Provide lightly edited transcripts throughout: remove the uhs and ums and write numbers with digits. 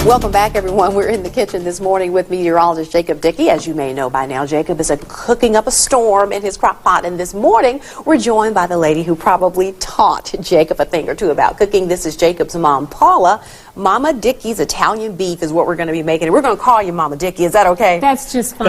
Welcome back, everyone. We're in the kitchen this morning with meteorologist Jacob Dickey. As you may know by now, Jacob is cooking up a storm in his crock pot. And this morning, we're joined by the lady who probably taught Jacob a thing or two about cooking. This is Jacob's mom, Paula. Mama Dickey's Italian beef is what we're going to be making. We're going to call you Mama Dickey. Is that okay? That's just fine.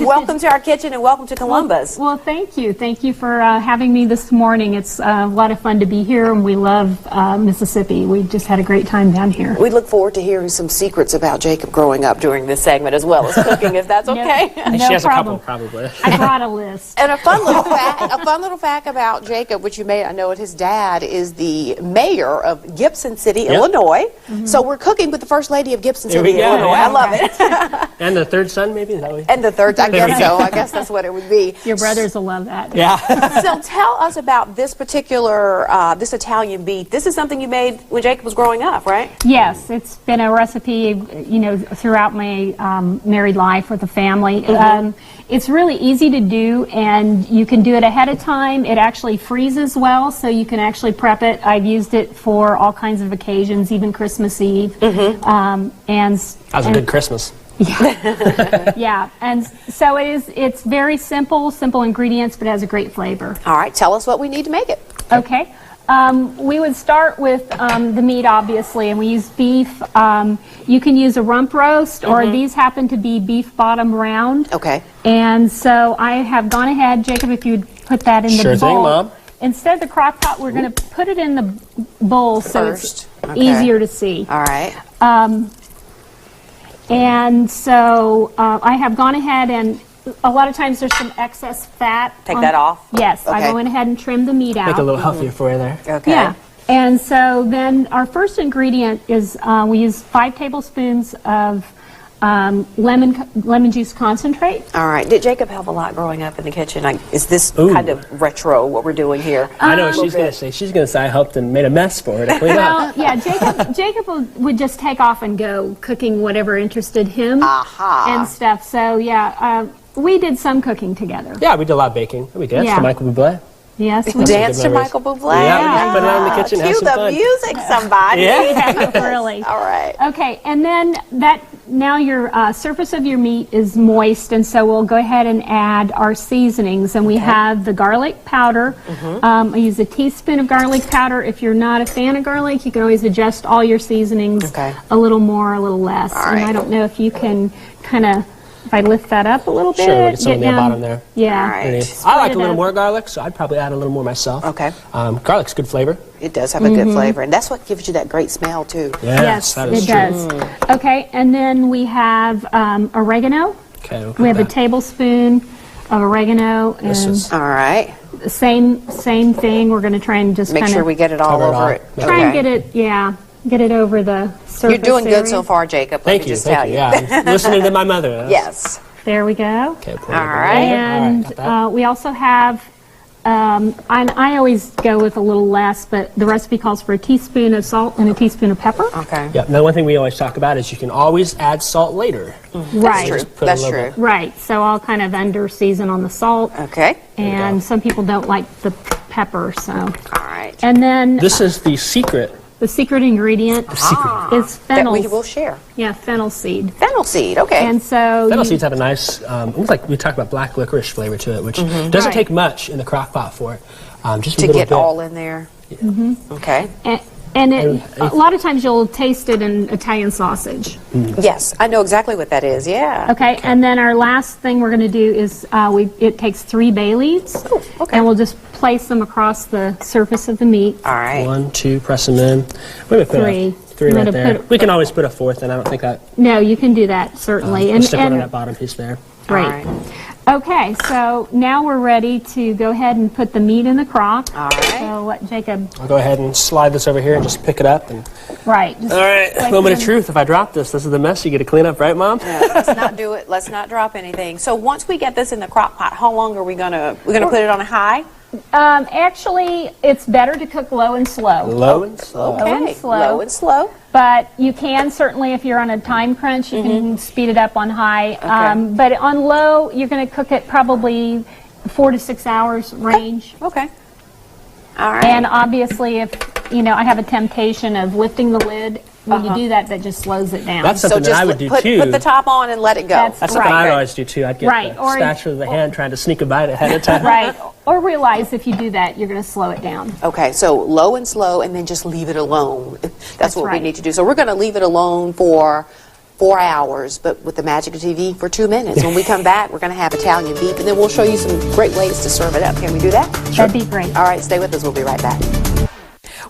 Welcome to our kitchen and welcome to Columbus. Well, thank you. Thank you for having me this morning. It's a lot of fun to be here, and we love Mississippi. We just had a great time down here. We look forward to hearing some secrets about Jacob growing up during this segment, as well as cooking, if that's okay. No she has problem. a couple, probably. I brought a list. And a fun little fact about Jacob, which you may not know, it his dad is the mayor of Gibson City, Illinois. So we're cooking with the First Lady of Gibson City, Illinois. Yeah. I love it. And the third son, maybe? Is that what And the third, I guess so. I guess that's what it would be. Your brothers will love that. Yeah. So tell us about this particular, this Italian beef. This is something you made when Jacob was growing up, right? Yes, it's been a recipe, you know, throughout my married life with the family. It's really easy to do, and you can do it ahead of time. It actually freezes well, so you can actually prep it. I've used it for all kinds of occasions, even Christmas Eve. That was a good Christmas. Yeah, and so it's very simple ingredients, but it has a great flavor. All right, tell us what we need to make it. Okay. We would start with the meat, obviously, and we use beef. You can use a rump roast, or these happen to be beef bottom round. Okay. And so I have gone ahead, Jacob, if you'd put that in the bowl. Sure thing, Mom. Instead of the crock pot, we're going to put it in the bowl so it's easier to see. All right. And so I have gone ahead, and a lot of times there's some excess fat. Take that off? Yes. Okay. I went ahead and trimmed the meat out. Make it a little healthier for you there. Okay. Yeah. And so then our first ingredient is we use 5 tablespoons of lemon juice concentrate. All right. Did Jacob help a lot growing up in the kitchen? Is this kind of retro, what we're doing here? I know what she's going to say. She's going to say I helped and made a mess for her to clean up. Well, yeah, Jacob would just take off and go cooking whatever interested him and stuff. So, yeah, we did some cooking together. Yeah, we did a lot of baking. We danced to Michael Bublé. Yes, we Dance to Michael Bublé. Yeah, put it on in the kitchen, have Cue some the fun. music, somebody. Yeah, really. All right. Okay, and then now your surface of your meat is moist, and so we'll go ahead and add our seasonings. And we have the garlic powder. I use a teaspoon of garlic powder. If you're not a fan of garlic, you can always adjust all your seasonings a little more, a little less. All and right. I don't know if you can kind of, if I lift that up a little bit. Sure, we get some on the bottom there. Yeah. All right. I like a little more garlic, so I'd probably add a little more myself. Okay. Garlic's good flavor. It does have a good flavor, and that's what gives you that great smell, too. Yes, that is it true. does. Okay, and then we have oregano. Okay, we'll We have a that. tablespoon of oregano, This and is All right. same thing. We're going to try and just Make kind sure of we get it all cover it over all. it. try and get it, get it over the surface. You're doing good area. so far, Jacob. Thank Let me you. just tell Thank you. you. Yeah, I'm listening to my mother. Yes. There we go. Okay, All right. And got that. we also have, I always go with a little less, but the recipe calls for a teaspoon of salt and a teaspoon of pepper. Okay. Yeah. Now, one thing we always talk about is you can always add salt later. Right. True. Put a That's little true. bit. Right. So I'll kind of under season on the salt. Okay. And some people don't like the pepper, so. All right. And then This is the secret. the secret ingredient is That fennel. we will share. Yeah, fennel seed. Fennel seed. Okay. And so Fennel seeds have a nice, almost like we talked about black licorice flavor to it, which doesn't Right. take much in the crock pot for it. Just a to little get bit. all in there. Okay. and a lot of times you'll taste it in Italian sausage. Yes, I know exactly what that is. Yeah. Okay, and then our last thing we're going to do is it takes 3 bay leaves, okay. and we'll just place them across the surface of the meat. All right. 1, 2, press them in. We're gonna put 3. three I'm right gonna there. put- We can always put a fourth, and I don't think that. No, you can do that certainly. We'll stick one on that bottom piece there. Right. All right. Okay, so now we're ready to go ahead and put the meat in the crock. All right. So what, Jacob? I'll go ahead and slide this over here and just pick it up. And Right. Just all right, place moment it of in- truth. If I drop this, this is the mess you get to clean up, right, Mom? Let's not do it. Let's not drop anything. So once we get this in the crock pot, how long are we gonna? We're gonna put it on a high. Actually, it's better to cook low and slow. Low and slow. Low and Okay. slow. Low and slow. But you can certainly, if you're on a time crunch, you can speed it up on high. But on low, you're going to cook it probably 4 to 6 hours range. Okay. All right. And obviously, if I have a temptation of lifting the lid. When you do that, that just slows it down. That's something that I would do too. Put the top on and let it go. That's That's something I would always do too. I'd get the spatula of the hand trying to sneak a bite ahead of time. Right. Or realize if you do that, you're going to slow it down. Okay, so low and slow, and then just leave it alone. That's what we right. need to do. So we're going to leave it alone for 4 hours, but with the magic of TV for 2 minutes. When we come back, we're going to have Italian beef, and then we'll show you some great ways to serve it up. Can we do that? Sure. That'd be great. All right, stay with us. We'll be right back.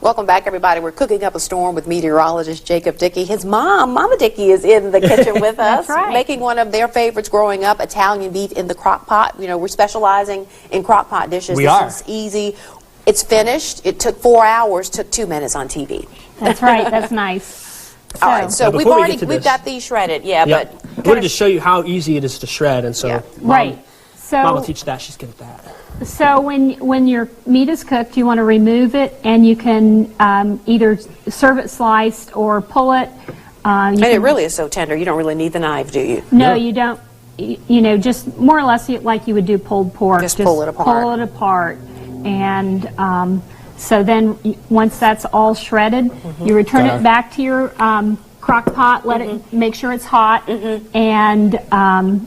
Welcome back, everybody. We're cooking up a storm with meteorologist Jacob Dickey. His mom, Mama Dickey, is in the kitchen with us, That's right. making one of their favorites growing up, Italian beef in the crock pot. We're specializing in crock pot dishes. This is easy. It's finished. It took 4 hours, took 2 minutes on TV. That's right. That's nice. All right, so Now, we've got these shredded, but I wanted to show you how easy it is to shred, and so Mom will teach that. She's good at that. So when your meat is cooked, you want to remove it, and you can either serve it sliced or pull it. And it really is so tender. You don't really need the knife, do you? No, you don't. Just more or less like you would do pulled pork. Just pull it apart. Pull it apart, and so then once that's all shredded, you return it back to your crock pot. Let it make sure it's hot, and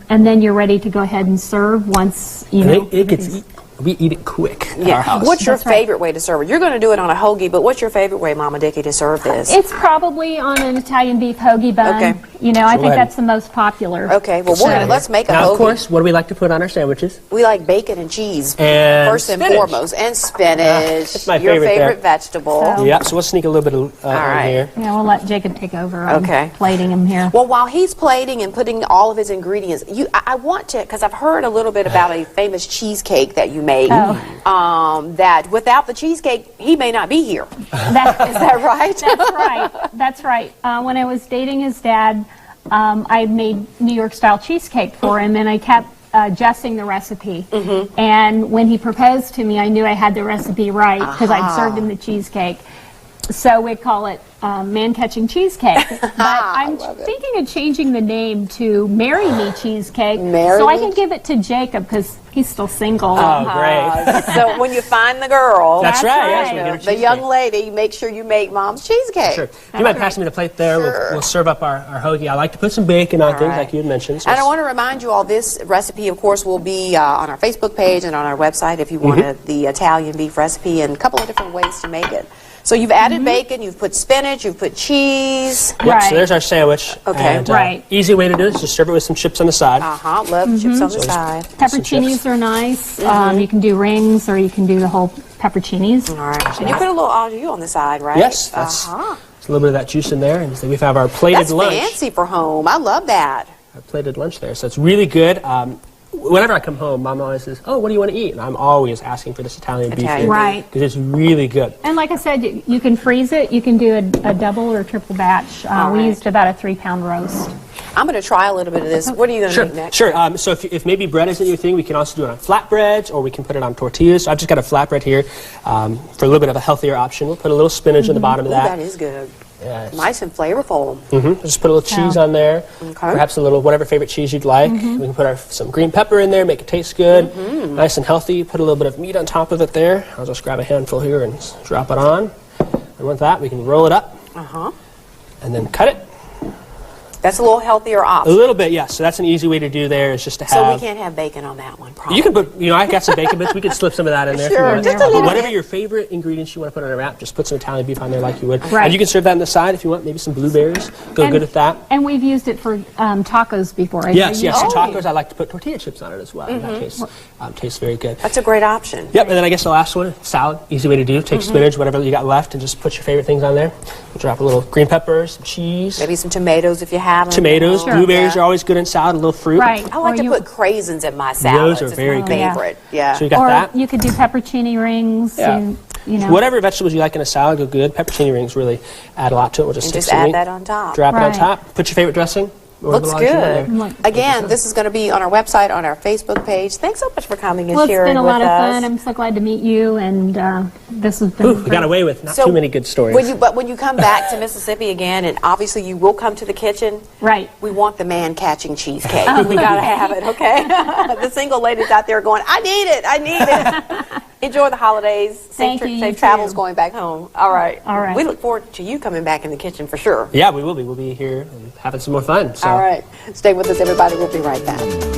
then you're ready to go ahead and serve. Once it gets. We eat it quick at our house. What's your favorite way to serve it? You're going to do it on a hoagie, but what's your favorite way, Mama Dickey, to serve this? It's probably on an Italian beef hoagie bun. Okay. I think that's the most popular. Okay, well, let's make a hoagie. Now, of course, what do we like to put on our sandwiches? We like bacon and cheese, and first and foremost, and spinach. That's my your favorite there. vegetable. Yeah, so we'll sneak a little bit in here. Yeah, we'll let Jacob take over on plating him here. Well, while he's plating and putting all of his ingredients, I want to, because I've heard a little bit about a famous cheesecake that you made. That without the cheesecake, he may not be here. Is that right? That's right. That's right. When I was dating his dad, I made New York style cheesecake for him, and I kept adjusting the recipe. And when he proposed to me, I knew I had the recipe right because I'd served him the cheesecake. So we call it man-catching cheesecake. But I'm thinking of changing the name to Marry Me Cheesecake, so I can give it to Jacob because he's still single. Oh, great. So when you find the girl, that's right. Yes, the young lady, make sure you make Mom's cheesecake. Sure. You might pass me the plate there. We'll serve up our hoagie. I like to put some bacon on things like you had mentioned. So and I want to remind you all, this recipe, of course, will be on our Facebook page and on our website if you want the Italian beef recipe, and a couple of different ways to make it. So you've added bacon, you've put spinach, you've put cheese. Yep, so there's our sandwich. Okay. And, easy way to do it is just serve it with some chips on the side. Love chips on the side. Pepperoncinis are nice. You can do rings or you can do the whole pepperoncinis. All right. And you put a little au jus on the side, right? Yes. That's a little bit of that juice in there. And so we have our plated lunch. That's fancy for home. I love that. Our plated lunch there. So it's really good. Whenever I come home, Mom always says, "Oh, what do you want to eat?" And I'm always asking for this Italian beef here, right? Because it's really good. And like I said, you can freeze it. You can do a double or triple batch. We used about a 3-pound roast. I'm going to try a little bit of this. What are you going to make next? Sure. So if maybe bread isn't your thing, we can also do it on flatbreads, or we can put it on tortillas. So I've just got a flatbread here for a little bit of a healthier option. We'll put a little spinach on the bottom of that. That is good. Yes. Nice and flavorful. Just put a little cheese on there. Perhaps a little whatever favorite cheese you'd like. We can put some green pepper in there, make it taste good. Nice and healthy. Put a little bit of meat on top of it there. I'll just grab a handful here and drop it on. And with that, we can roll it up and then cut it. That's a little healthier option. A little bit, yes. So that's an easy way to do there is just to have... So we can't have bacon on that one, probably. You can put, I got some bacon bits. We could slip some of that in there. Sure, just a little Whatever bit. your favorite ingredients you want to put on a wrap, just put some Italian beef on there like you would. Right. And you can serve that on the side if you want. Maybe some blueberries. Go good with that. And we've used it for tacos before. Yes. So tacos, I like to put tortilla chips on it as well. That tastes very good. That's a great option. Yep, and then I guess the last one, salad. Easy way to do. Take spinach, whatever you got left, and just put your favorite things on there. We'll drop a little green pepper, some cheese. Maybe some tomatoes if you have them. Tomatoes. Blueberries are always good in salad, a little fruit. Right. I like to put craisins in my salad. Those are very good. Favorite. Yeah. So you got or that. you could do pepperoncini rings. And, Whatever vegetables you like in a salad go good. Pepperoncini rings really add a lot to it. We'll just add that on top. Drop it on top. Put your favorite dressing. Looks good. Again, this is going to be on our website, on our Facebook page. Thanks so much for coming and sharing with us. It's been a lot of fun. I'm so glad to meet you, and this has been we got away with not too many good stories. When you come back to Mississippi again, and obviously you will come to the kitchen, right? We want the man-catching cheesecake. We got to have it, okay? The single ladies out there going, I need it. Enjoy the holidays. Thank you, you Safe travels too. going back home. All right. All right. We look forward to you coming back in the kitchen for sure. Yeah, we will be. We'll be here and having some more fun. So. All right. Stay with us, everybody. We'll be right back.